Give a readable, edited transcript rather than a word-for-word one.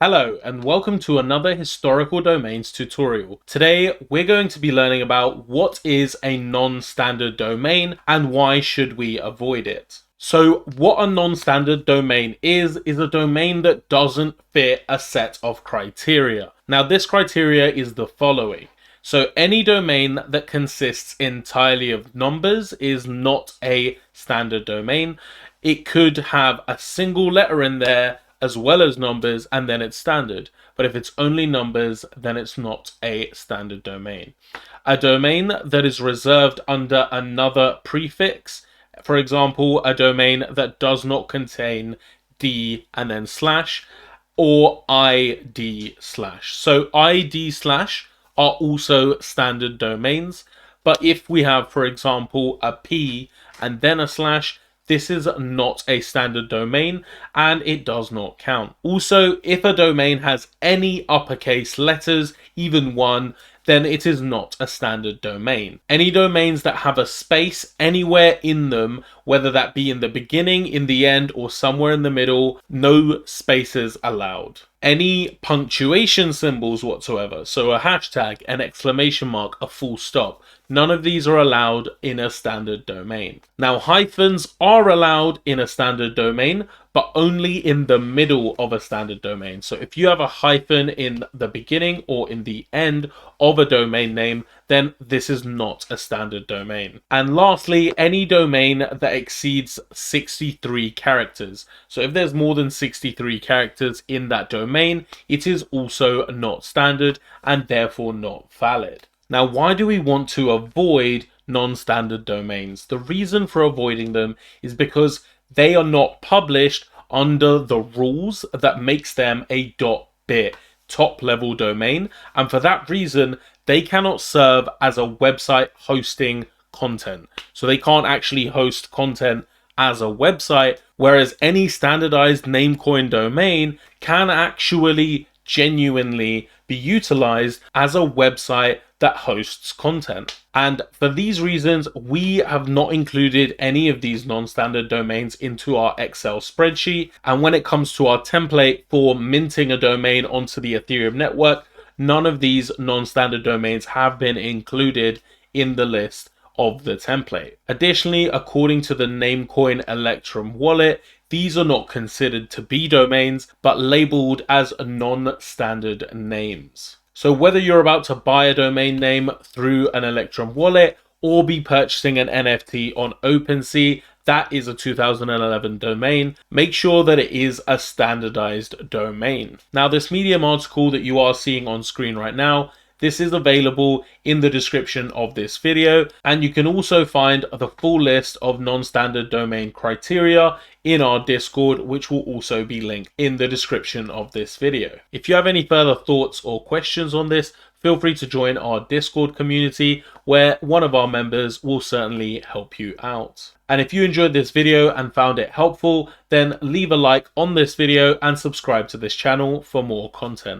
Hello and welcome to another historical domains tutorial. Today we're going to be learning about what is a non-standard domain and why should we avoid it. So what a non-standard domain is a domain that doesn't fit a set of criteria. Now this criteria is the following. So any domain that consists entirely of numbers is not a standard domain. It could have a single letter in there as well as numbers, and then it's standard. But if it's only numbers, then it's not a standard domain. A domain that is reserved under another prefix, for example, a domain that does not contain D and then slash, or ID slash. So ID slash are also standard domains, but if we have, for example, a P and then a slash, this is not a standard domain and it does not count. Also, if a domain has any uppercase letters, even one, then it is not a standard domain. Any domains that have a space anywhere in them, whether that be in the beginning, in the end, or somewhere in the middle, no spaces allowed. Any punctuation symbols whatsoever, so a hashtag, an exclamation mark, a full stop, none of these are allowed in a standard domain. Now, hyphens are allowed in a standard domain, but only in the middle of a standard domain. So if you have a hyphen in the beginning or in the end of a domain name, then this is not a standard domain. And lastly, any domain that exceeds 63 characters. So if there's more than 63 characters in that domain, it is also not standard and therefore not valid. Now, why do we want to avoid non-standard domains? The reason for avoiding them is because they are not published under the rules that makes them a .bit top level domain, and for that reason they cannot serve as a website hosting content. So they can't actually host content as a website, whereas any standardized Namecoin domain can actually genuinely be utilized as a website that hosts content. And for these reasons, we have not included any of these non-standard domains into our Excel spreadsheet. And when it comes to our template for minting a domain onto the Ethereum network, none of these non-standard domains have been included in the list of the template. Additionally, according to the Namecoin Electrum wallet, these are not considered to be domains, but labeled as non-standard names. So whether you're about to buy a domain name through an Electrum wallet or be purchasing an NFT on OpenSea, that is a 2011 domain, make sure that it is a standardized domain. Now, this Medium article that you are seeing on screen right now, this is available in the description of this video, and you can also find the full list of non-standard domain criteria in our Discord, which will also be linked in the description of this video. If you have any further thoughts or questions on this, feel free to join our Discord community, where one of our members will certainly help you out. And if you enjoyed this video and found it helpful, then leave a like on this video and subscribe to this channel for more content.